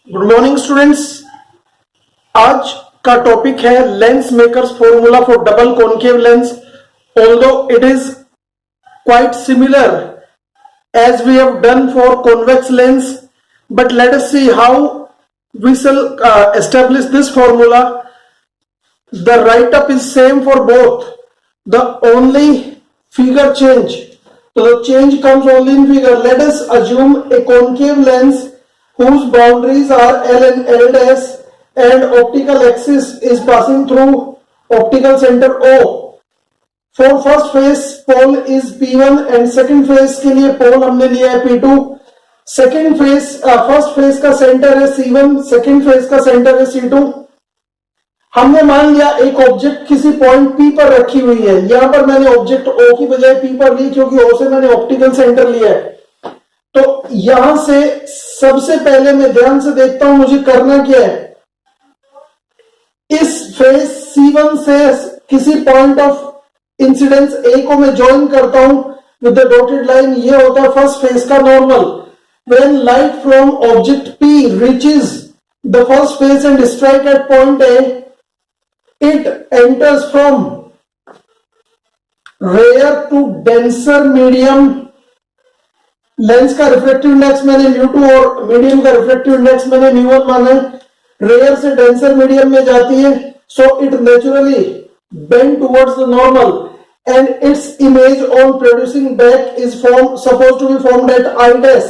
Good morning students. आज का topic है lens makers formula for double concave lens. Although it is quite similar as we have done for convex lens, but let us see how we shall establish this formula. The write up is same for both, the only figure change, so the change comes only in figure. Let us assume a concave lens whose boundaries are L and L dash and optical axis is passing through optical center O. For first phase pole is P1 and second phase के लिए पोल हमने लिया है P2. Second phase first face का centre है C1, second phase का centre है C2. हमने मान लिया एक ऑब्जेक्ट किसी पॉइंट P पर रखी हुई है. यहां पर मैंने ऑब्जेक्ट O की बजाय P पर ली क्योंकि O से मैंने ऑप्टिकल सेंटर लिया है. तो यहां से सबसे पहले मैं ध्यान से देखता हूं मुझे करना क्या है. इस फेज C1 से किसी पॉइंट ऑफ इंसिडेंस ए को मैं ज्वाइन करता हूं विद द डॉटेड लाइन. ये होता है फर्स्ट फेज का normal. When light from object P reaches the first face and strike at point A, it enters from rare to denser medium. Lens का refractive index मैंने μ2 और medium का refractive index मैंने μ1 माना है. रेयर से denser medium में जाती है, so it naturally bend towards the normal and its image on producing back is supposed to be formed at I dash.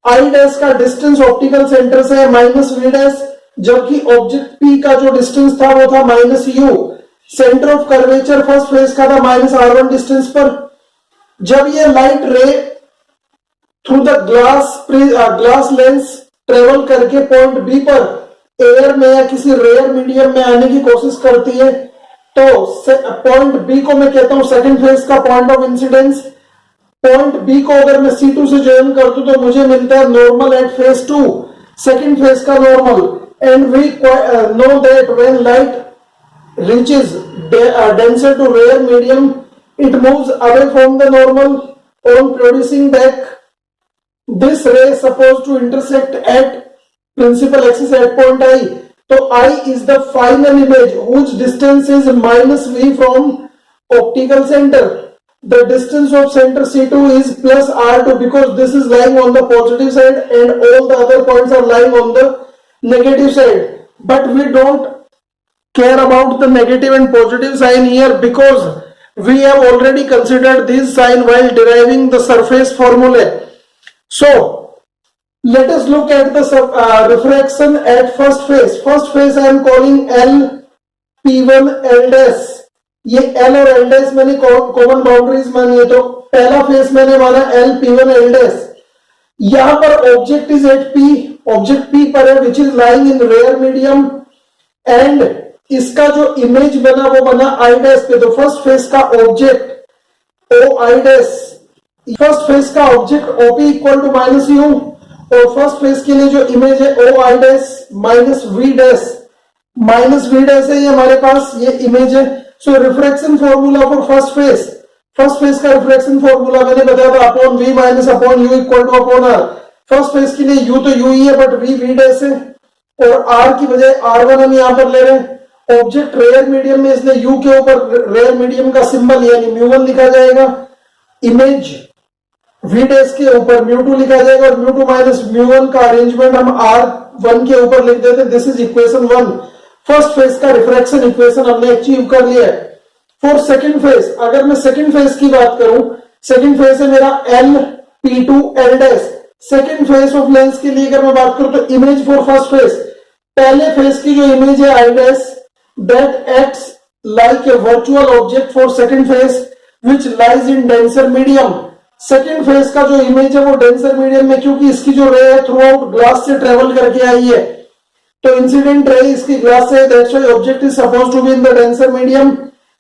I dash का डिस्टेंस ऑप्टिकल सेंटर से है -v dash, जबकि object P का जो distance था वो था -u. Centre of curvature first face का था -r1 डिस्टेंस पर. जब ये लाइट रे through the glass lens travel करके पॉइंट B पर एयर में या किसी रेयर मीडियम में आने की कोशिश करती है, तो पॉइंट बी को मैं कहता हूं सेकंड फेज का point of incidence. Point B को अगर मैं C2 से ज्वाइन कर दूं तो मुझे मिलता है normal at face 2, second face का normal. And we know that when light reaches denser to rarer medium it moves away from the normal on producing back. This ray suppose to intersect at principal axis at point I. तो I is the final image whose distance is -v from optical center. The distance of center C2 is +r2 because this is lying on the positive side and all the other points are lying on the negative side. But we don't care about the negative and positive sign here because we have already considered this sign while deriving the surface formula. So let us look at the refraction at first phase. First phase I am calling L P1 L dash. ये L और L dash मैंने common boundaries मानी है, तो पहला phase मैंने माना L P1 L dash. यहां पर object is at P, object P पर है which is lying in rare medium and इसका जो इमेज बना वो बना I dash पे. तो फर्स्ट फेज का object O I dash, first face का object OP equal to -u और फर्स्ट फेज के लिए जो इमेज है O I dash -v dash. -v dash है ये हमारे पास, ये इमेज है. So refraction formula for first face का रिफ्रैक्शन फॉर्मूला मैंने बताया था upon v minus upon u equal to upon r. First phase के लिए u तो u ही है बट v dash है और r की बजाय r1 हम यहां पर ले रहे हैं. ऑब्जेक्ट रेयर मीडियम में इसलिए u के ऊपर रेयर मीडियम का सिंबल यानी μ1 लिखा जाएगा. इमेज v dash के ऊपर μ2 लिखा जाएगा और μ2 माइनस μ1 का अरेंजमेंट हम r1 के ऊपर लिख देते हैं. This is equation 1. First face का रिफ्रैक्शन इक्वेशन हमने अचीव कर लिया है. फॉर सेकंड फेज, अगर मैं सेकंड फेज की बात करूं, सेकंड फेज है मेरा L P2 L dash. Second phase of lens के लिए अगर मैं बात करूं तो इमेज फॉर फर्स्ट फेज, पहले फेज की जो इमेज है I dash that acts like a virtual object for second phase which lies in denser medium. Second phase का जो इमेज है वो डेंसर मीडियम में, क्योंकि इसकी जो रे है थ्रू आउट ग्लास से ट्रेवल करके आई है, तो इंसिडेंट रे इसकी ग्लास से, that's why object is supposed to be in the denser medium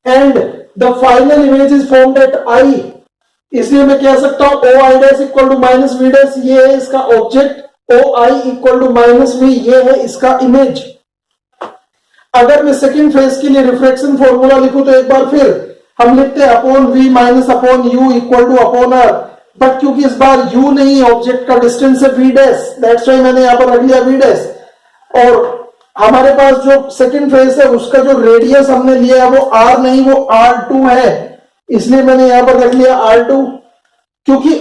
and the final image is formed at I. इसलिए मैं कह सकता हूं O I dash इक्वल टू -v dash, ये है इसका object. O I equal to -v, ये है इसका इमेज. अगर मैं सेकेंड फेज के लिए रिफ्रैक्शन फॉर्मूला लिखूं तो एक बार फिर हम लिखते हैं upon v minus upon u equal to upon r. But क्योंकि इस बार u नहीं, ऑब्जेक्ट का डिस्टेंस है v dash, दैट्स व्हाई मैंने यहां पर रख लिया v dash. और हमारे पास जो सेकंड फेस है उसका जो रेडियस हमने लिया है वो r नहीं, वो r2 है, इसलिए मैंने यहां पर रख लिया r2। क्योंकि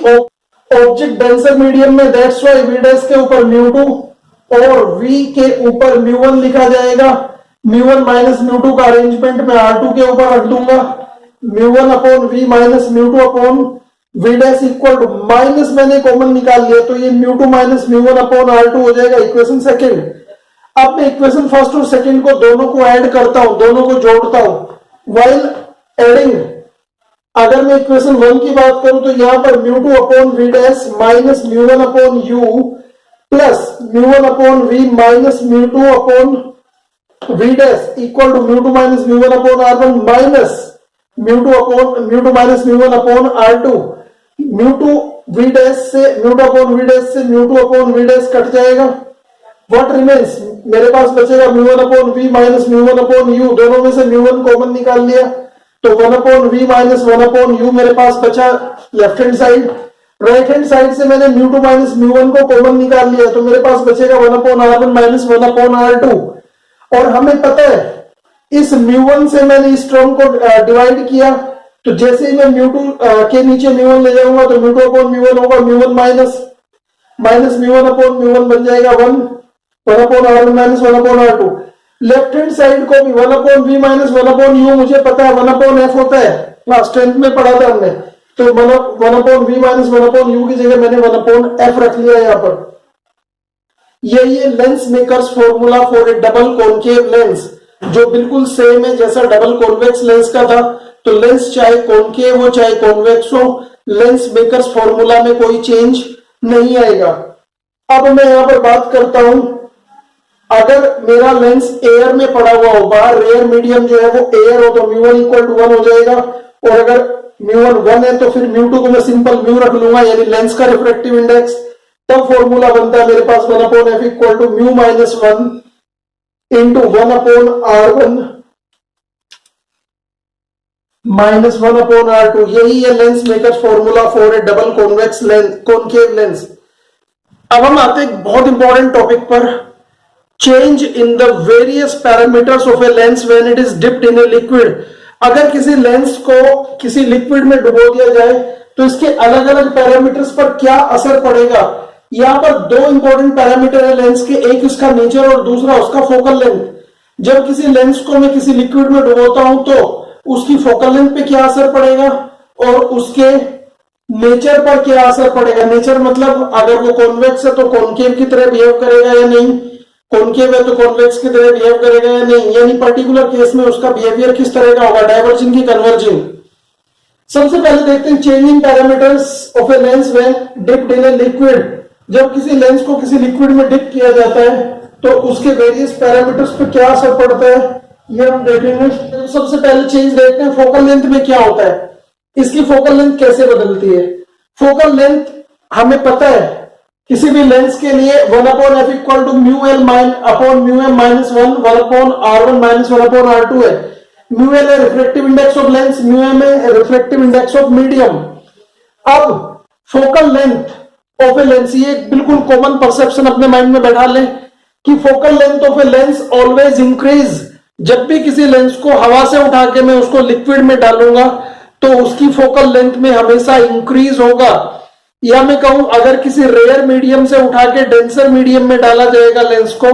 ऑब्जेक्ट डेंसर मीडियम में, दैट्स व्हाई v डैश के ऊपर μ2 और v के ऊपर μ1 लिखा जाएगा। μ1 माइनस μ2 का अरेंजमेंट मैं r2 के ऊपर रख दूंगा। μ1 upon v minus μ2 upon v dash equal to, minus मैंने कॉमन निकाल लिया तो ये μ2 माइनस μ1 अपॉन r2 हो जाएगा, इक्वेशन सेकंड। अब मैं इक्वेशन फर्स्ट और सेकंड को दोनों को ऐड करता हूं, दोनों को जोड़ता हूं। व्हाइल एडिंग, अगर मैं इक्वेशन 1 की बात करूं तो यहां पर μ2 upon v dash minus μ1 upon u plus μ1 upon v minus μ2 upon v dash equal to μ2 minus μ1 upon r1 minus μ2 minus μ1 upon r2। μ2 v dash से μ2 अपॉन v डैश से μ2 अपॉन v डैश कट जाएगा। What remains, मेरे पास बचेगा μ1 upon v minus μ1 upon u, दोनों में से μ1 common निकाल लिया तो 1 upon v minus 1 upon u मेरे पास बचा left hand side. Right hand side से मैंने μ2 माइनस μ1 को कॉमन निकाल लिया तो मेरे पास बचेगा 1 upon r1 minus 1 upon r2। और हमें पता है इस μ1 से मैंने इस टर्म को डिवाइड किया तो जैसे ही मैं μ2 के नीचे μ1 ले जाऊंगा तो μ2 अपॉन μ1 होगा, μ1 माइनस μ1 अपॉन μ1 बन जाएगा 1 upon r1 minus 1 upon r2। Left hand side को भी 1 upon v minus 1 upon u मुझे पता है 1 अपॉन f होता है, क्लास 10th में पढ़ा था हमने, तो 1 upon v minus 1 upon u की जगह मैंने 1 अपॉन f रख लिया यहां पर। यही है lens makers formula for a double concave lens, जो बिल्कुल सेम है जैसा डबल कॉन्वेक्स लेंस का था। तो लेंस चाहे कॉनकेव हो चाहे कॉन्वेक्स हो, लेंस मेकर्स फॉर्मूला में कोई चेंज नहीं आएगा। अब मैं यहां पर बात करता हूं, अगर मेरा लेंस एयर में पड़ा हुआ हो, बाहर रेयर मीडियम जो है वो एयर हो तो μ1 इक्वल टू 1 हो जाएगा। और अगर μ1 1 है तो फिर μ2 को मैं सिंपल म्यू रख लूंगा, यानी लेंस का रिफ्रैक्टिव इंडेक्स। तब फॉर्मूला बनता है मेरे पास 1 upon f equal to mu minus 1 into 1 upon r1 minus 1 upon r2। यही है lens makers formula for a double convex lens, concave lens. अब हम आते हैं एक बहुत इंपॉर्टेंट टॉपिक पर, change in the various parameters of a lens when it is dipped in a liquid. अगर किसी लेंस को किसी लिक्विड में डुबो दिया जाए तो इसके अलग अलग पैरामीटर्स पर क्या असर पड़ेगा। यहां पर दो इंपॉर्टेंट पैरामीटर है लेंस के, एक इसका नेचर और दूसरा उसका फोकल लेंथ। जब किसी लेंस को मैं किसी लिक्विड में डुबोता हूं तो उसकी फोकल लेंथ पे क्या असर पड़ेगा और उसके नेचर पर क्या असर पड़ेगा। नेचर मतलब अगर वो कॉन्वेक्स है तो कॉनकेव की तरह बिहेव करेगा या नहीं, कॉनकेव है तो कॉन्वेक्स की तरह बिहेव करेगा या नहीं, यानी पर्टिकुलर केस में उसका बिहेवियर किस तरह का होगा, डाइवर्जिंग की कन्वर्जिंग। सबसे पहले देखते हैं changing parameters of a lens when dipped in a liquid. जब किसी लेंस को किसी लिक्विड में डिप किया जाता है तो उसके वेरियस पैरामीटर्स पे क्या असर पड़ता है ये हम देखेंगे। सबसे पहले चेंज देखते हैं फोकल लेंथ में क्या होता है, इसकी फोकल लेंथ कैसे बदलती है। फोकल लेंथ हमें पता है किसी भी लेंस के लिए 1 upon f equal to mu L upon mu M minus 1 upon r1 minus 1 upon r2 है। म्यू एल है refractive index of lens, mu M है रिफ्रैक्टिव इंडेक्स ऑफ मीडियम। अब focal length of a lens, ये बिल्कुल common perception अपने mind में बैठा लें कि focal length of a lens always increase. जब भी किसी लेंस को हवा से उठा के मैं उसको लिक्विड में डालूंगा तो उसकी फोकल लेंथ में हमेशा इंक्रीज होगा। या मैं कहूं अगर किसी रेयर मीडियम से उठा के डेंसर मीडियम में डाला जाएगा लेंस को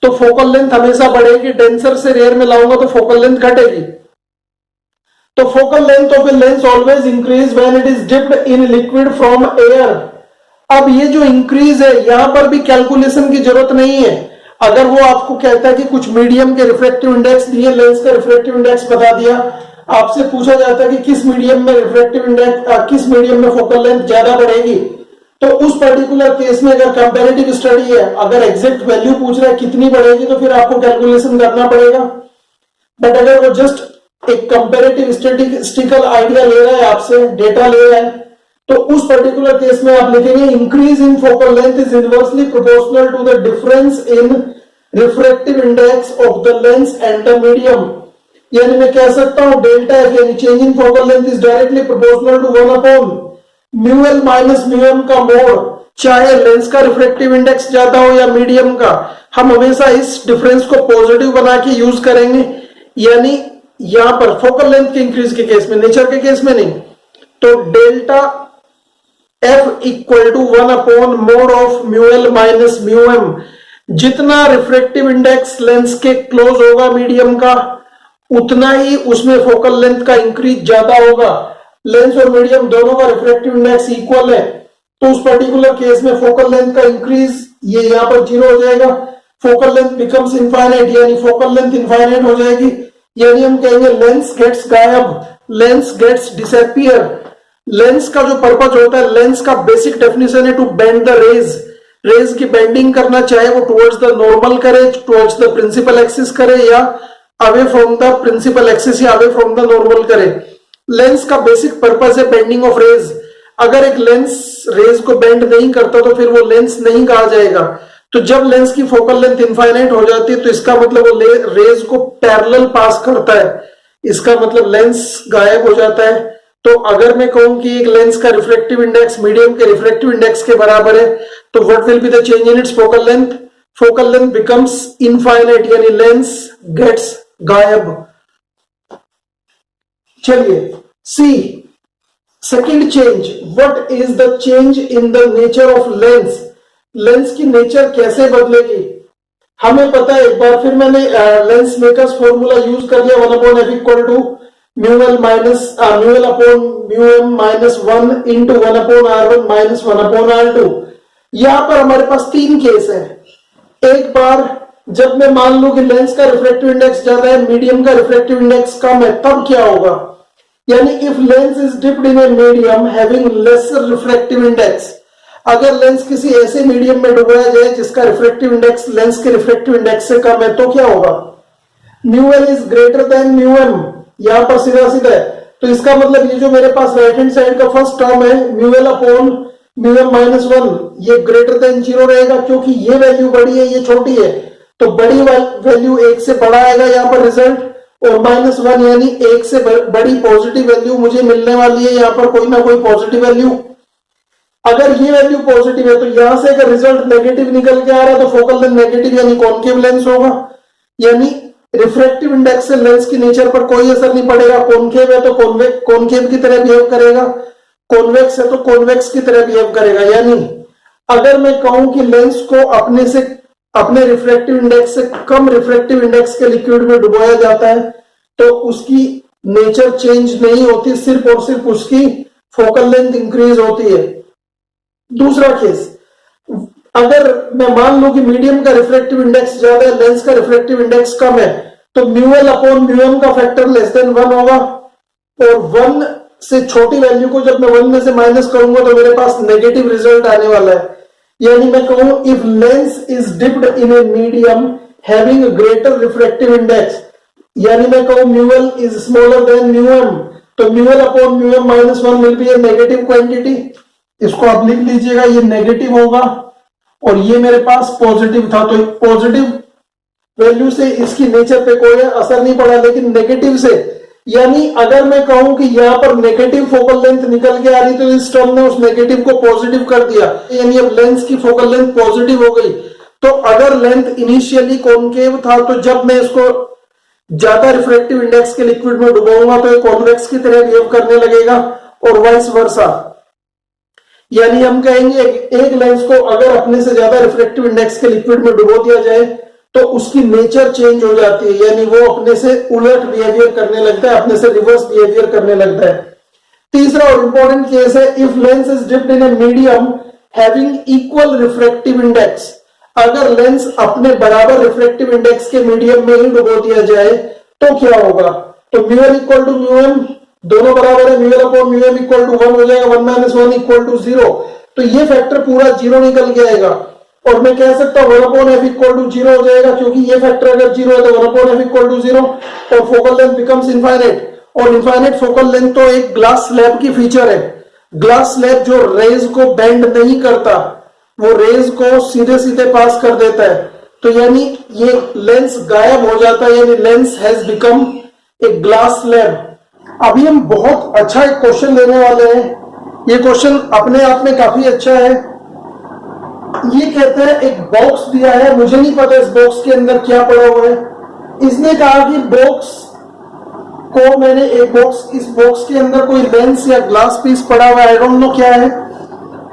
तो फोकल लेंथ हमेशा बढ़ेगी, डेंसर से रेयर में लाऊंगा तो फोकल लेंथ घटेगी। तो focal length of a lens always increase when it is dipped in liquid from air. अब ये जो इंक्रीज है यहां पर भी कैलकुलेशन की जरूरत नहीं है। अगर वो आपको कहता है कि कुछ मीडियम के रिफ्रैक्टिव इंडेक्स दिए, लेंस का रिफ्रैक्टिव इंडेक्स बता दिया, आपसे पूछा जाता है कि किस मीडियम में रिफ्रैक्टिव इंडेक्स, किस मीडियम में फोकल लेंथ ज्यादा बढ़ेगी, तो उस पर्टिकुलर केस में अगर कंपैरेटिव स्टडी है, अगर एग्जैक्ट वैल्यू पूछ रहा है कितनी बढ़ेगी तो फिर आपको कैलकुलेशन करना पड़ेगा। बट अगर वो जस्ट एक कंपैरेटिव स्टैटिस्टिकल आइडिया ले रहा है आपसे, डेटा ले रहा है, तो उस पर्टिकुलर केस में आप लिखेंगे increase in focal length is inversely proportional to the difference in refractive index of the lens and the medium. यानी मैं कह सकता हूं डेल्टा एफ यानी change in focal length is directly proportional to 1 upon mu L minus mu M का mod चाहे lens का refractive index ज्यादा हो या मीडियम का, हम हमेशा इस डिफरेंस को पॉजिटिव बना के यूज करेंगे। यानी यहां पर फोकल लेंथ के इंक्रीज के केस में, नेचर के केस में नहीं। तो delta F equal to 1/mod of mu l minus mu m, जितना रिफ्रैक्टिव इंडेक्स लेंस के क्लोज होगा मीडियम का, उतना ही उसमें फोकल लेंथ का इंक्रीज ज्यादा होगा। लेंस और मीडियम दोनों का रिफ्रैक्टिव इंडेक्स इक्वल है, तो उस पर्टिकुलर केस में फोकल लेंथ का इंक्रीज ये यहां पर 0 हो जाएगा। फोकल लेंथ बिकम्स इनफाइनाइट, यानी फोकल लेंथ इनफाइनाइट हो जाएगी। यानी हम कहेंगे लेंस गेट्स गायब, लेंस गेट्स डिसअपियर। लेंस का जो पर्पज होता है, लेंस का बेसिक डेफिनेशन है to bend the rays. Rays की बेंडिंग करना, चाहे वो टुवर्ड्स द नॉर्मल करे, टुवर्ड्स द प्रिंसिपल एक्सिस करे, या away from the principal axis या अवे फ्रॉम द नॉर्मल करे। लेंस का बेसिक पर्पज है बेंडिंग ऑफ रेज। अगर एक लेंस रेज को बेंड नहीं करता तो फिर वो लेंस नहीं कहा जाएगा। तो जब लेंस की फोकल लेंथ इनफाइनाइट हो जाती है तो इसका मतलब वो रेज को पैरेलल पास करता है, इसका मतलब लेंस गायब हो जाता है। तो अगर मैं कहूं कि एक लेंस का रिफ्रैक्टिव इंडेक्स मीडियम के रिफ्रैक्टिव इंडेक्स के बराबर है, तो what will be the change in its focal length? Focal length becomes infinite, यानी लेंस गेट्स गायब। चलिए see second change, what is the change in the nature of lens? Lens की नेचर कैसे बदलेगी? हमें पता है, एक बार फिर मैंने लेंस मेकर्स फॉर्मूला यूज कर लिया, 1/f equal to mu l minus mu l upon mu m minus 1 into 1/r1 minus 1/r2। यहां पर हमारे पास तीन केस है। एक बार जब मैं मान लूं कि लेंस का रिफ्रैक्टिव इंडेक्स ज्यादा है, मीडियम का रिफ्रैक्टिव इंडेक्स कम है, तब क्या होगा? यानी if lens is dipped in a medium having laser refractive index, अगर लेंस किसी ऐसे मीडियम में डुबाया जाए जिसका रिफ्रैक्टिव इंडेक्स लेंस के रिफ्रैक्टिव इंडेक्स से कम है, तो क्या होगा? म्यूएल इज ग्रेटर देन म्यूएम, यहां पर सीधा सीधा है। तो इसका मतलब ये जो मेरे पास राइट हैंड साइड का फर्स्ट टर्म है म्यूएल अपॉन म्यूएम माइनस 1, ये ग्रेटर देन 0 रहेगा, क्योंकि ये वैल्यू बड़ी है, ये छोटी है। तो बड़ी वैल्यू 1 से बड़ा आएगा यहाँ पर रिजल्ट, और -1 यानी 1 से बड़ी पॉजिटिव वैल्यू मुझे मिलने वाली है, यहाँ पर कोई ना कोई पॉजिटिव वैल्यू। अगर ये वैल्यू पॉजिटिव है तो यहां से अगर रिजल्ट नेगेटिव निकल के आ रहा है तो फोकल लेंथ नेगेटिव यानी कॉनकेव लेंस होगा। यानी रिफ्रैक्टिव इंडेक्स से लेंस की नेचर पर कोई असर नहीं पड़ेगा। कॉनकेव है तो कॉनकेव की तरह बिहेव करेगा, कॉन्वेक्स है तो कॉन्वेक्स की तरह बिहेव करेगा। यानी अगर मैं कहूं कि लेंस को अपने रिफ्रैक्टिव इंडेक्स से कम रिफ्रैक्टिव इंडेक्स के लिक्विड में डुबोया जाता है तो उसकी नेचर चेंज नहीं होती, सिर्फ और सिर्फ उसकी फोकल लेंथ इंक्रीज होती है। दूसरा केस, अगर मैं मान लूं कि मीडियम का रिफ्रैक्टिव इंडेक्स ज्यादा है, लेंस का रिफ्रैक्टिव इंडेक्स कम है, तो म्यूएल अपॉन म्यूएम का फैक्टर लेस देन 1 होगा, और 1 से छोटी वैल्यू को जब मैं 1 में से माइनस करूंगा तो मेरे पास नेगेटिव रिजल्ट आने वाला है। यानी मैं कहूं if lens is dipped in a medium having greater refractive index, यानी मैं कहूं mu l is smaller than mu m, तो mu l upon mu m minus 1 will be a negative quantity. इसको आप लिख लीजिएगा, ये नेगेटिव होगा और ये मेरे पास पॉजिटिव था, तो पॉजिटिव वैल्यू से इसकी नेचर पे कोई असर नहीं पड़ा, लेकिन नेगेटिव से, यानी अगर मैं कहूं कि यहां पर नेगेटिव फोकल लेंथ निकल के आ रही तो इस टर्म ने उस नेगेटिव को पॉजिटिव कर दिया, यानी अब लेंस की फोकल लेंथ पॉजिटिव हो गई। तो अगर लेंथ इनिशियली कॉनकेव था तो जब मैं इसको ज्यादा रिफ्रैक्टिव इंडेक्स के लिक्विड में डुबाऊंगा तो ये कॉन्वेक्स की तरह बिहेव करने लगेगा, और वाइस वर्सा। यानी हम कहेंगे एक लेंस को अगर अपने से ज्यादा रिफ्रैक्टिव इंडेक्स के लिक्विड में डुबो दिया जाए तो उसकी नेचर चेंज हो जाती है, यानी वो अपने से उलट बिहेवियर करने लगता है, अपने से रिवर्स बिहेवियर करने लगता है। तीसरा और इंपॉर्टेंट केस है if lens is dipped in a medium having equal refractive index, अगर लेंस अपने बराबर रिफ्रैक्टिव इंडेक्स के मीडियम में ही डुबो दिया जाए तो क्या होगा? तो म्यूएल इक्वल टू म्यूएम दोनों बराबर है, म्यूएल अपॉन म्यूएम इक्वल टू 1 हो जाएगा, 1 माइनस 1 इक्वल टू 0, तो ये फैक्टर पूरा 0 निकल के आएगा, और मैं कह सकता हूं 1 अपॉन एफ इक्वल टू 0 हो जाएगा, क्योंकि ये फैक्टर अगर 0 है तो 1 अपॉन एफ इक्वल टू 0, और फोकल लेंथ बिकम्स इनफाइनाइट। और इनफाइनाइट फोकल लेंथ तो एक ग्लास स्लैब की फीचर है। ग्लास स्लैब जो रेज को बेंड नहीं करता, वो रेज को सीधे सीधे पास कर देता है, तो यानी ये लेंस गायब हो जाता है, यानी lens has become a glass slab. अभी हम बहुत अच्छा एक क्वेश्चन लेने वाले हैं। ये क्वेश्चन अपने आप में काफी अच्छा है, ये कहते हैं एक बॉक्स दिया है, मुझे नहीं पता इस बॉक्स के अंदर क्या पड़ा हुआ है। इसने कहा कि बॉक्स को मैंने एक बॉक्स, इस बॉक्स के अंदर कोई लेंस या ग्लास पीस पड़ा हुआ है, आई डोंट नो क्या है,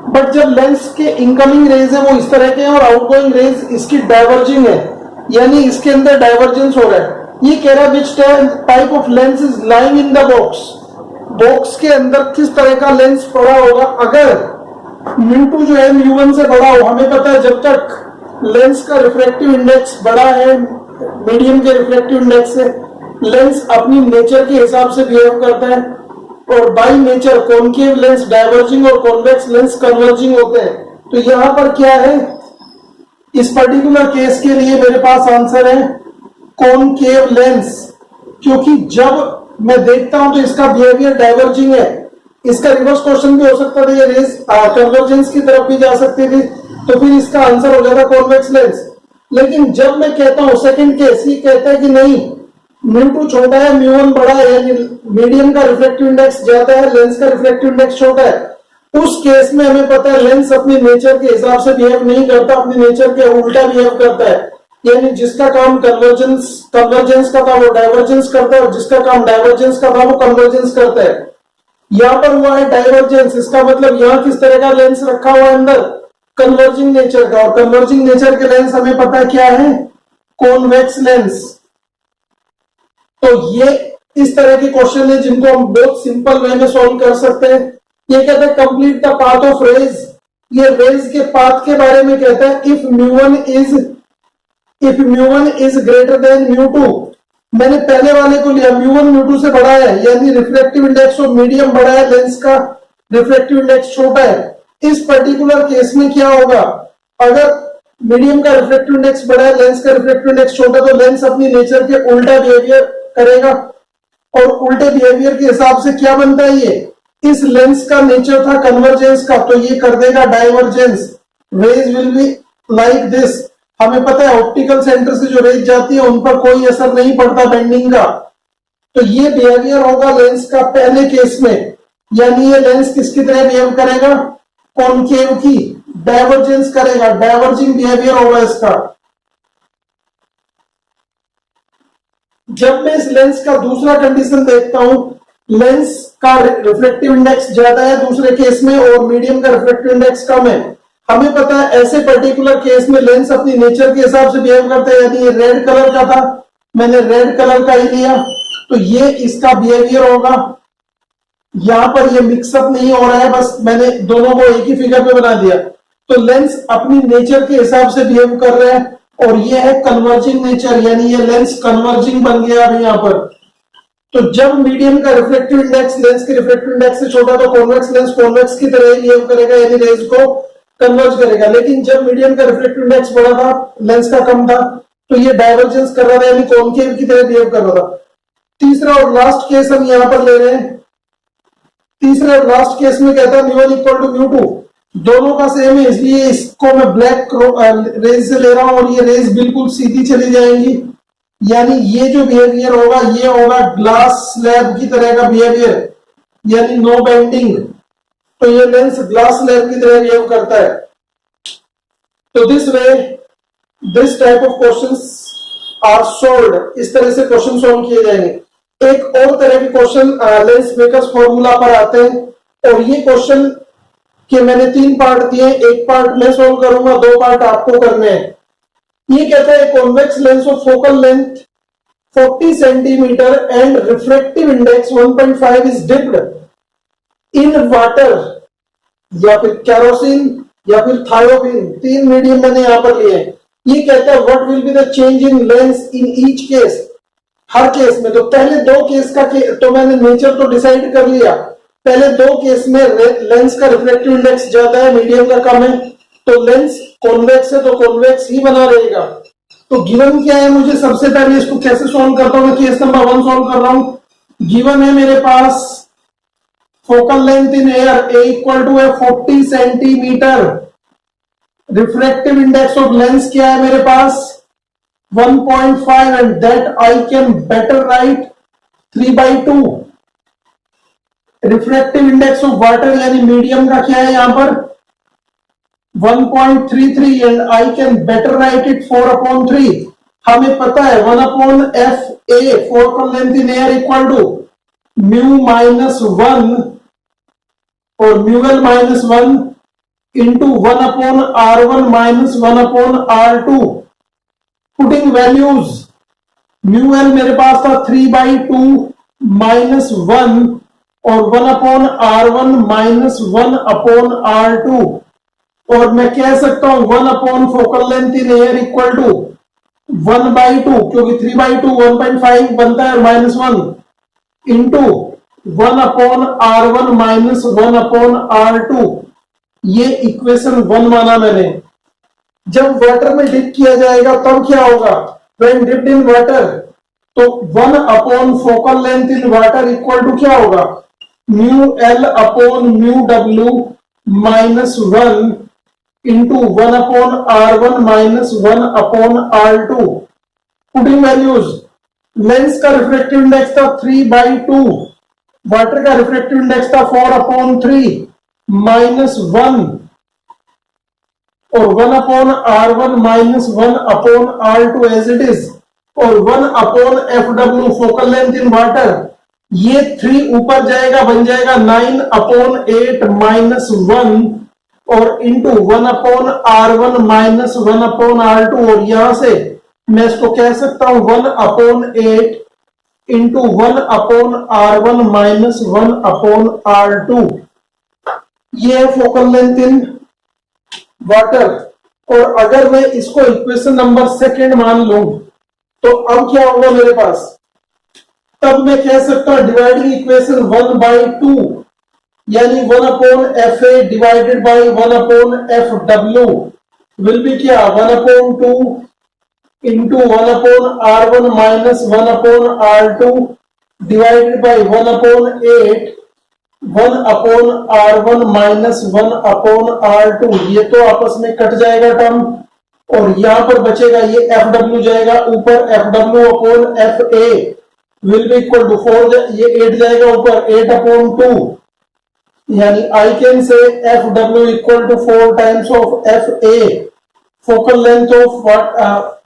बट जब लेंस के इनकमिंग रेज है वो इस तरह के हैं और आउटगोइंग रेज इसकी डाइवर्जिंग है, यानी इसके अंदर डाइवर्जेंस हो रहा है। ये कह रहा है which type of lens is lying in the box, box के अंदर किस तरह का लेंस पड़ा होगा। अगर μ2 जो है μ1 से बड़ा हो, हमें पता है जब तक लेंस का रिफ्रैक्टिव इंडेक्स बड़ा है मीडियम के रिफ्रैक्टिव इंडेक्स से, लेंस अपनी नेचर के हिसाब से बिहेव करता है और by nature concave lens diverging और कॉन्वेक्स लेंस कन्वर्जिंग होते हैं। तो यहां पर क्या है, इस पर्टिकुलर केस के लिए मेरे पास आंसर है कॉनकेव लेंस, क्योंकि जब मैं देखता हूं तो इसका बिहेवियर डाइवर्जिंग है। इसका रिवर्स क्वेश्चन भी हो सकता था, ये रेज कन्वर्जेंस की तरफ भी जा सकती थी, तो फिर इसका आंसर हो जाता कॉन्वेक्स लेंस। लेकिन जब मैं कहता हूं सेकंड केस, ये कहता है कि नहीं μ2 छोटा है μ1 बड़ा है, यानी मीडियम का रिफ्रैक्टिव इंडेक्स ज्यादा है, लेंस का रिफ्रैक्टिव इंडेक्स छोटा है, उस केस में हमें पता है लेंस अपनी नेचर के हिसाब से बिहेव नहीं करता, अपनी नेचर के उल्टा बिहेव करता है, यानी जिसका काम कन्वर्जेंस का था वो डाइवर्जेंस करता है और जिसका काम डाइवर्जेंस का था वो कन्वर्जेंस करता है। यहां पर हुआ है डाइवर्जेंस, इसका मतलब यहां किस तरह का लेंस रखा हुआ है अंदर, कन्वर्जिंग नेचर का, और कन्वर्जिंग नेचर के लेंस हमें पता है क्या है, कॉन्वेक्स लेंस। तो ये इस तरह के क्वेश्चन है जिनको हम बहुत सिंपल वे में सॉल्व कर सकते हैं। ये कहते हैं complete the path of rays, ये रेज के पाथ के बारे में कहता है। इफ μ1 इज ग्रेटर देन μ2, मैंने पहले वाले को लिया μ1 μ2 से बड़ा है, यानी रिफ्रैक्टिव इंडेक्स ऑफ मीडियम बड़ा है, लेंस का रिफ्रैक्टिव इंडेक्स छोटा है। इस पर्टिकुलर केस में क्या होगा, अगर मीडियम का रिफ्रैक्टिव इंडेक्स बड़ा है, लेंस का रिफ्रैक्टिव इंडेक्स छोटा, तो लेंस अपनी नेचर के उल्टा बिहेवियर करेगा और उल्टे बिहेवियर के हिसाब से क्या बनता है, ये इस लेंस का नेचर था कन्वर्जेंस का, तो ये कर देगा divergence. Rays will be like this. हमें पता है ऑप्टिकल सेंटर से जो रेज जाती है उन पर कोई असर नहीं पड़ता बेंडिंग का, तो ये बिहेवियर होगा लेंस का पहले केस में, यानी ये लेंस किसकी तरह बिहेव करेगा, कॉनकेव की, डाइवर्जेंस करेगा, डाइवर्जिंग बिहेवियर होगा इसका। जब मैं इस लेंस का दूसरा कंडीशन देखता हूं, लेंस का रिफ्लेक्टिव इंडेक्स ज्यादा है दूसरे केस में और मीडियम का रिफ्लेक्टिव इंडेक्स कम है, हमें पता है ऐसे पर्टिकुलर केस में लेंस अपनी नेचर के हिसाब से बिहेव करता है, यानी ये रेड कलर का था, मैंने रेड कलर का ही लिया, तो ये इसका बिहेवियर होगा। यहां पर ये मिक्सअप नहीं हो रहा है, बस मैंने दोनों को एक ही फिगर पे बना दिया, तो लेंस अपनी नेचर के हिसाब से बिहेव कर रहे हैं और ये है कन्वर्जिंग नेचर, यानी ये लेंस कन्वर्जिंग बन गया अभी यहां पर। तो जब मीडियम का रिफ्लेक्टिव इंडेक्स लेंस के रिफ्लेक्टिव इंडेक्स से छोटा, तो कॉन्वेक्स लेंस कॉन्वेक्स की तरह बिहेव करेगा, यानी रेज को कन्वर्ज करेगा। लेकिन जब मीडियम का रिफ्लेक्टिव इंडेक्स बड़ा था, लेंस का कम था, तो ये डाइवर्जेंस कर रहा था, यानी कॉनकेव की तरह बिहेव कर रहा था। तीसरा और लास्ट केस हम यहां पर ले रहे हैं। तीसरे और लास्ट केस में कहता है μ1 इक्वल टू μ2, दोनों का सेम है, इसलिए इसको मैं ब्लैक रेज से ले रहा हूं और ये रेज बिल्कुल सीधी चली जाएंगी, यानी ये जो बिहेवियर होगा ये होगा ग्लास स्लैब की तरह का बिहेवियर, यानी नो बेंडिंग, तो ये लेंस ग्लास स्लैब की तरह बिहेव करता है। तो this way this type of questions are solved, इस तरह से क्वेश्चन सॉल्व किए जाएंगे। एक और तरह के क्वेश्चन लेंस मेकर्स फॉर्मूला पर आते हैं और ये क्वेश्चन के मैंने 3 पार्ट दिए, एक पार्ट मैं सॉल्व करूंगा, 2 पार्ट आपको करने हैं। ये कहता है convex lens of focal length 40 centimetre and refractive index 1.5 is dipped in water या फिर कैरोसिन या फिर थायोबिन, 3 मीडियम मैंने यहां पर लिए हैं। ये कहता है what will be the change in lens in each case, her case में। तो पहले 2 केस का तो मैंने नेचर तो डिसाइड कर लिया, पहले 2 केस में लेंस का रिफ्लेक्टिव इंडेक्स ज्यादा है, मीडियम का कम है, तो लेंस कॉन्वेक्स है तो कॉन्वेक्स ही बना रहेगा। तो गिवन क्या है, मुझे सबसे पहले इसको कैसे सॉल्व करता हूं, मैं केस नंबर 1 सॉल्व कर रहा हूं। गिवन है मेरे पास focal length in air A equal to है 40 centimetre, refractive index of lens क्या है मेरे पास 1.5 and that I can better write 3/2। Refractive index of water यानी मीडियम का क्या है यहां पर 1.33 and I can better write it 4/3। हमें पता है 1/FA focal length in air equal to mu minus 1 और mu l minus 1 into 1/R1 minus 1/R2। Putting values, म्यूएल मेरे पास था 3/2 माइनस 1 और 1/R1 माइनस 1/R2, और मैं कह सकता हूं 1 focal length in air equal to 1/2, क्योंकि 3/2 1.5 बनता है -1 इंटू 1/R1 माइनस 1/R2। ये इक्वेशन 1 माना मैंने। जब वाटर में डिप किया जाएगा तब क्या होगा, व्हेन डिप्ड इन वाटर, तो 1 focal length in water equal to क्या होगा, mu L upon mu W minus 1 into 1/R1 minus 1/R2। Putting values, lens का रिफ्रैक्टिव इंडेक्स था 3/2, वाटर का रिफ्रैक्टिव इंडेक्स था 4/3 माइनस 1 और 1/R1 minus 1/R2 as it is, और 1/FW focal length in water, ये 3 ऊपर जाएगा बन जाएगा 9/8 माइनस 1 और इंटू 1/R1 माइनस 1/R2, और यहां से मैं इसको कह सकता हूं 1/8 इंटू 1/R1 माइनस 1/R2। ये है फोकल लेंथ इन वाटर। और अगर मैं इसको इक्वेशन नंबर सेकंड मान लूं तो अब क्या होगा मेरे पास, तब मैं कह सकता हूं डिवाइडिंग इक्वेशन 1/2 यानी 1/FA divided by 1/FW will be क्या 1/2 into 1/R1 minus 1/R2 divided by 1/8 1/R1 minus 1/R2। ये तो आपस में कट जाएगा टर्म, और यहां पर बचेगा ये FW जाएगा ऊपर, FW upon FA will be equal to 4, ये 8 जाएगा ऊपर 8/2, यानी I can say FW equal to 4 times of FA। Focal length of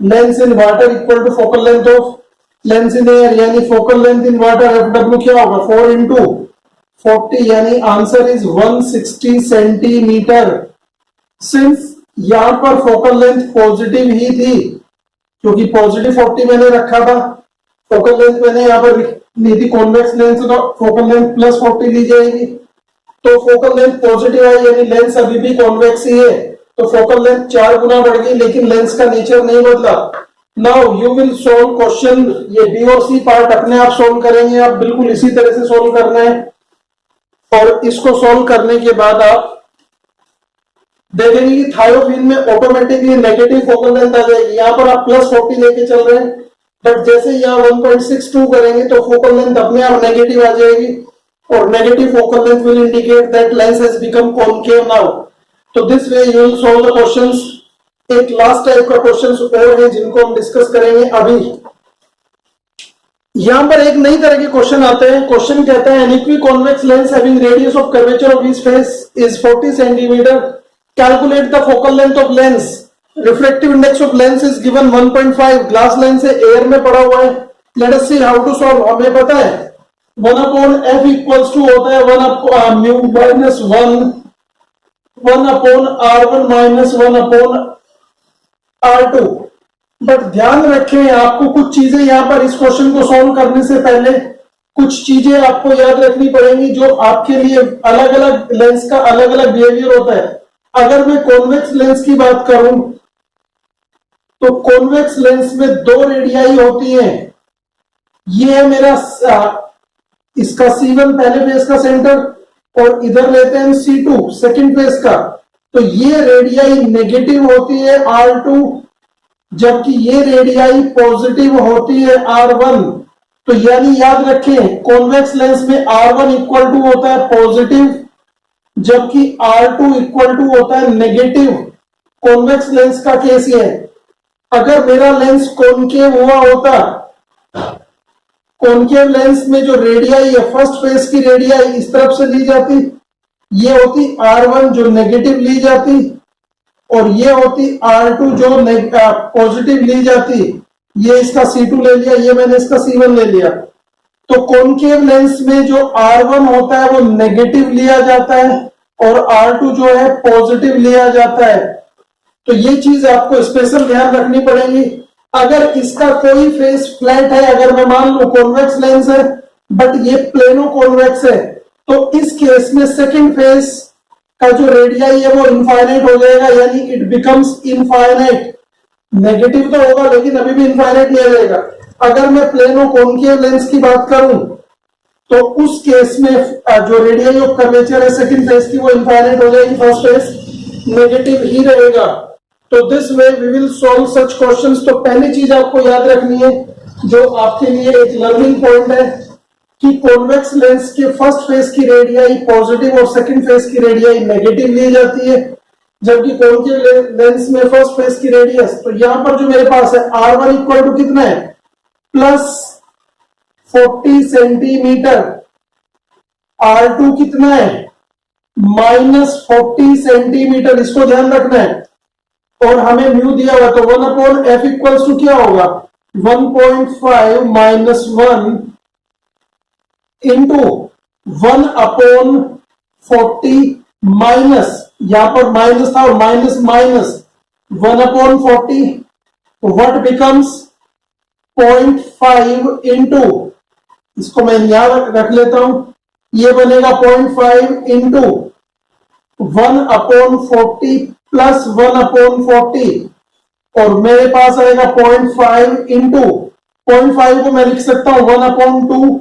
lens in water equal to focal length of lens in air, यानी focal length in water FW क्या होगा 4 into 40, यानी answer is 160 centimetre. Since यहां पर focal length positive ही थी, क्योंकि positive 40 मैंने रखा था, फोकल लेंथ मैंने यहां पर ली थी कॉन्वेक्स लेंस, तो फोकल लेंथ प्लस 40 ली जाएगी, तो फोकल लेंथ पॉजिटिव है यानी लेंस अभी भी कॉन्वेक्स ही है, तो फोकल लेंथ 4 गुना बढ़ गई, लेकिन लेंस का नेचर नहीं बदला। Now you will solve question, ये बी और सी पार्ट अपने आप सोल्व करेंगे, आप बिल्कुल इसी तरह से सोल्व करना है, और इसको सोल्व करने के बाद आप देखेंगे कि थायोफिन में ऑटोमेटिकली नेगेटिव फोकल लेंथ आ जाएगी। यहां पर आप प्लस 40 लेके चल रहे हैं, बट जैसे यहां 1.62 करेंगे तो फोकल लेंथ अपने आप नेगेटिव आ जाएगी, और negative focal length will indicate that lens has become concave now. तो this way you will solve the questions. एक लास्ट टाइप का क्वेश्चंस और है जिनको हम डिस्कस करेंगे अभी। यहां पर एक नई तरह के क्वेश्चन आते हैं। क्वेश्चन कहता है an equiconvex lens having radius of curvature of each face is 40 centimetre, calculate the focal length of lens, refractive index of lens is given 1.5, glass lens है, एयर में पड़ा हुआ है। Let us see how to solve. हमें पता है 1/F equals to होता है 1/म्यू minus 1/R1 minus 1/R2। But ध्यान रखें आपको कुछ चीजें यहां पर इस क्वेश्चन को सॉल्व करने से पहले कुछ चीजें आपको याद रखनी पड़ेंगी, जो आपके लिए अलग अलग लेंस का अलग अलग बिहेवियर होता है। अगर मैं कॉन्वेक्स लेंस की बात करूं तो कॉन्वेक्स लेंस में 2 रेडियाई होती हैं। ये है मेरा इसका C1 पहले फेस का सेंटर, और इधर लेते हैं C2 सेकंड फेस का, तो ये रेडियाई नेगेटिव होती है R2, जबकि ये रेडियाई पॉजिटिव होती है R1। तो यानी याद रखें कॉन्वेक्स लेंस में R1 इक्वल टू होता है पॉजिटिव, जबकि R2 इक्वल टू होता है नेगेटिव। कॉन्वेक्स लेंस का केस ये है। अगर मेरा लेंस कॉनकेव हुआ होता, कॉनकेव लेंस में जो रेडियाई है फर्स्ट फेस की रेडियाई इस तरफ से ली जाती, ये होती R1 जो नेगेटिव ली जाती, और ये होती R2 जो पॉजिटिव ली जाती, ये इसका C2 ले लिया, ये मैंने इसका C1 ले लिया। तो कॉनकेव लेंस में जो R1 होता है वो नेगेटिव लिया जाता है और R2 जो है पॉजिटिव लिया जाता है। तो ये चीज आपको स्पेशल ध्यान रखनी पड़ेगी। अगर इसका कोई फेस फ्लैट है, अगर मैं मान लू कॉन्वेक्स लेंस है बट ये प्लेनो कॉन्वेक्स है, तो इस केस में सेकंड फेस का जो रेडियाई है वो इनफाइनाइट हो जाएगा, यानी इट बिकम्स इनफाइनाइट। नेगेटिव तो होगा लेकिन अभी भी इनफाइनाइट लिया जाएगा। अगर मैं प्लेनो कॉनकेव लेंस की बात करूं तो उस केस में जो रेडियाई ऑफ कर्वेचर है सेकंड फेस की वो इनफाइनाइट हो जाएगी, फर्स्ट फेस नेगेटिव ही रहेगा। तो this way we will solve such questions. तो पहली चीज आपको याद रखनी है जो आपके लिए एक लर्निंग पॉइंट है कि कॉन्वेक्स लेंस के फर्स्ट फेस की रेडियाई पॉजिटिव और सेकंड फेस की रेडियाई नेगेटिव ली जाती है, जबकि कॉनकेव लेंस में फर्स्ट फेस की रेडियस, तो यहां पर जो मेरे पास है R1 इक्वल टू कितना है, प्लस 40 सेंटीमीटर, R2 कितना है, माइनस 40 सेंटीमीटर, इसको ध्यान रखना है। और हमें म्यू दिया हुआ तो 1/f इक्वल्स टू क्या होगा, 1.5 माइनस 1 इंटू 1/40 माइनस, यहां पर माइनस था और minus minus 1/40, what becomes 0.5 into, इसको मैं यहां रख लेता हूं, ये बनेगा 0.5 इंटू 1/40 प्लस 1/40, और मेरे पास आएगा 0.5 इंटू 0.5 को मैं लिख सकता हूं 1/2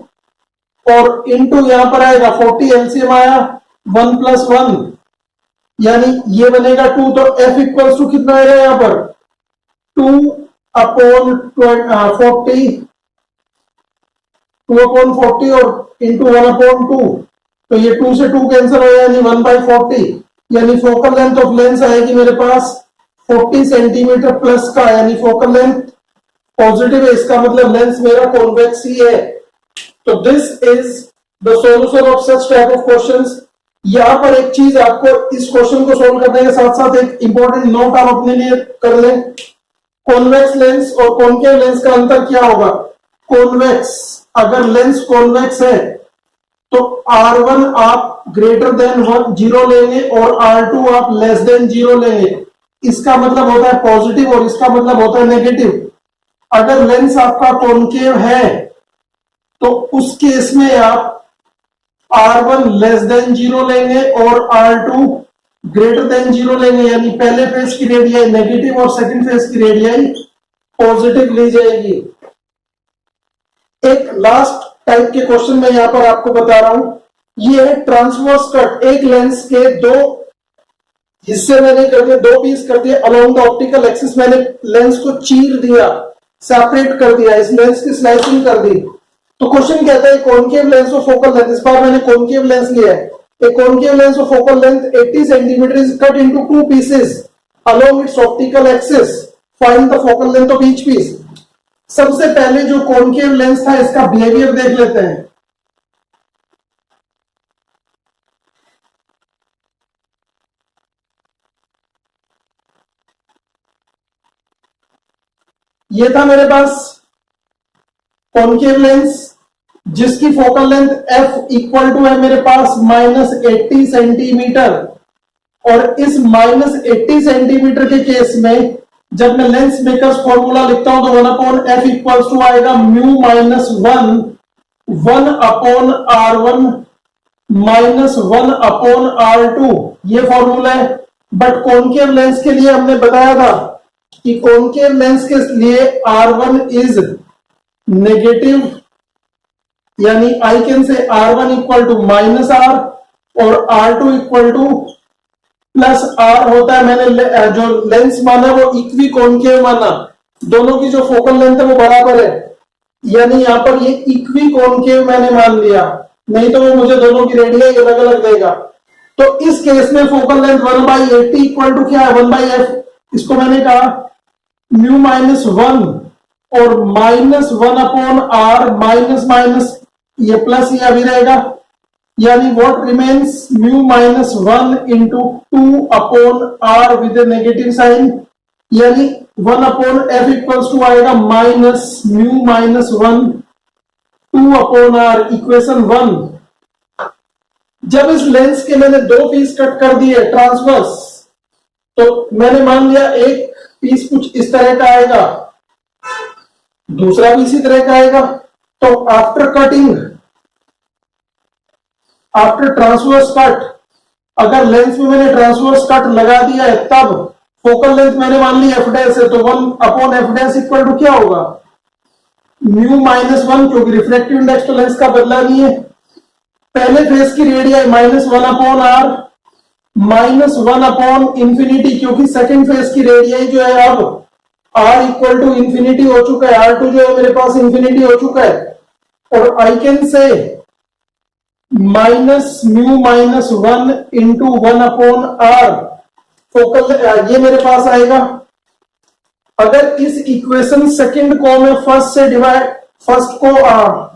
और इंटू यहां पर आएगा 40, एलसीएम आया 1 प्लस 1 यानी ये बनेगा 2। तो f इक्वल्स टू कितना आएगा यहां पर 2/40 और इंटू 1/2, तो ये 2 से 2 कैंसिल हो यानी 1/40, यानी फोकल लेंथ ऑफ लेंस आएगी मेरे पास 40 सेंटीमीटर प्लस का, यानी फोकल लेंथ पॉजिटिव है, इसका मतलब लेंस मेरा कॉन्वेक्स ही है। तो this is the solution of such type of questions. यहां पर एक चीज आपको इस क्वेश्चन को सोल्व करने के साथ साथ एक इंपॉर्टेंट नोट आप अपने लिए कर लें, कॉन्वेक्स लेंस और कॉनकेव लेंस का अंतर क्या होगा। कॉन्वेक्स, अगर लेंस कॉन्वेक्स है तो R1 आप ग्रेटर देन 0 लेंगे और R2 आप लेस देन 0 लेंगे, इसका मतलब होता है पॉजिटिव और इसका मतलब होता है नेगेटिव। अगर लेंस आपका कॉनकेव है तो उस केस में आप R1 लेस देन 0 लेंगे और R2 ग्रेटर देन 0 लेंगे, यानी पहले फेस की रेडियाई नेगेटिव और सेकंड फेस की रेडियाई पॉजिटिव ली जाएगी। एक लास्ट टाइप के क्वेश्चन में यहां पर आपको बता रहा हूं, ये है ट्रांसवर्स कट। एक लेंस के दो हिस्से मैंने कर दिए, दो पीस कर दिए अलोंग द ऑप्टिकल एक्सिस, मैंने लेंस को चीर दिया, सेपरेट कर दिया, इस लेंस की स्लाइसिंग कर दी। तो क्वेश्चन कहता है concave lens of focal length, इस बार मैंने कॉनकेव लेंस लिया है, a concave lens of focal length 80 cm is cut into two pieces along its optical axis. Find the focal length of each piece. सबसे पहले जो concave lens था इसका behaviour देख लेते हैं। ये था मेरे पास कॉनकेव लेंस जिसकी focal length f equal to है मेरे पास -80 सेंटीमीटर, और इस -80 सेंटीमीटर के केस में जब मैं लेंस मेकर्स फॉर्मूला लिखता हूं तो 1/f इक्वल्स टू आएगा म्यू -1 1/r1 -1/r2, ये फॉर्मूला है। बट कॉनकेव लेंस के लिए हमने बताया था कि कॉनकेव लेंस के लिए R1 इज नेगेटिव, यानी आई कैन से R1 इक्वल टू -r और R2 equal two plus R होता है। मैंने जो लेंस माना वो इक्वी कॉनकेव माना, दोनों की जो फोकल लेंथ है वो बराबर है, यानी यहां पर ये इक्वी कॉनकेव मैंने मान लिया, नहीं तो वो मुझे दोनों की रेडियाई अलग अलग देगा। तो इस केस में फोकल लेंथ 1/80 इक्वल टू क्या है 1/f, इसको मैंने कहा म्यू -1 और -1/r माइनस माइनस ये प्लस ये अभी रहेगा यानी what remains mu minus 1 into 2 upon r with a negative sign, यानी 1 अपॉन एफ इक्वल्स टू आएगा minus mu minus 1 2 upon r equation 1। जब इस लेंस के मैंने दो पीस कट कर दिए ट्रांसवर्स, तो मैंने मान लिया एक पीस कुछ इस तरह का आएगा, दूसरा पीस इस तरह का आएगा। तो after cutting, after transverse cut, अगर लेंस में मैंने ट्रांसवर्स कट लगा दिया है तब फोकल लेंथ मैंने मान ली एफ डैश है, तो 1 upon F dash equal to क्या होगा म्यू माइनस 1, क्योंकि रिफ्रैक्टिव इंडेक्स तो लेंस का बदला नहीं है। पहले फेस की radius minus 1 upon R, minus 1 upon infinity, क्योंकि सेकंड फेस की रेडियस जो है अब r इक्वल टू इंफिनिटी हो चुका है, R2 जो है मेरे पास इंफिनिटी हो चुका है, और I can say minus mu minus 1 into 1 upon R focal, ये मेरे पास आएगा। अगर इस इक्वेशन सेकंड को मैं फर्स्ट को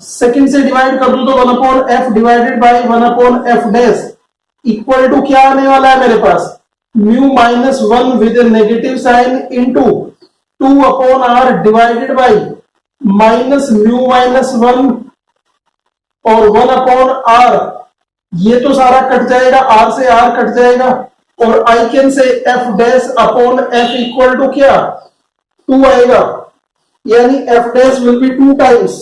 सेकंड से डिवाइड कर दूं तो 1 upon F divided by 1 upon F dash equal to क्या आने वाला है मेरे पास mu minus 1 with negative sign into 2 upon R divided by minus mu minus 1 और 1 अपॉन आर। ये तो सारा कट जाएगा, आर से आर कट जाएगा, और I can say F dash upon F equal to क्या 2 आएगा, यानी F dash will be 2 times,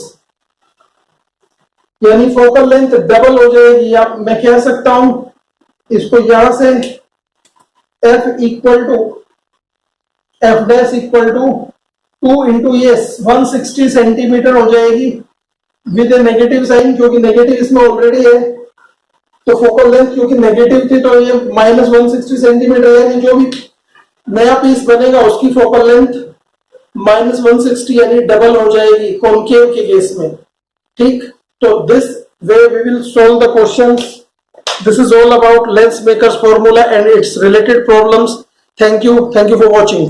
यानी फोकल लेंथ डबल हो जाएगी। या मैं कह सकता हूं इसको यहां से F equal to F dash equal to 2 into ये 160 सेंटीमीटर हो जाएगी विद ए नेगेटिव साइन, क्योंकि नेगेटिव इसमें ऑलरेडी है। तो फोकल लेंथ क्योंकि नेगेटिव थी तो ये माइनस 160 सेंटीमीटर, यानी जो भी नया पीस बनेगा उसकी फोकल लेंथ माइनस 160 यानी डबल हो जाएगी कॉनकेव के केस में। ठीक, तो this way we will solve the questions. This is all about lens maker's formula and its related problems. Thank you for watching.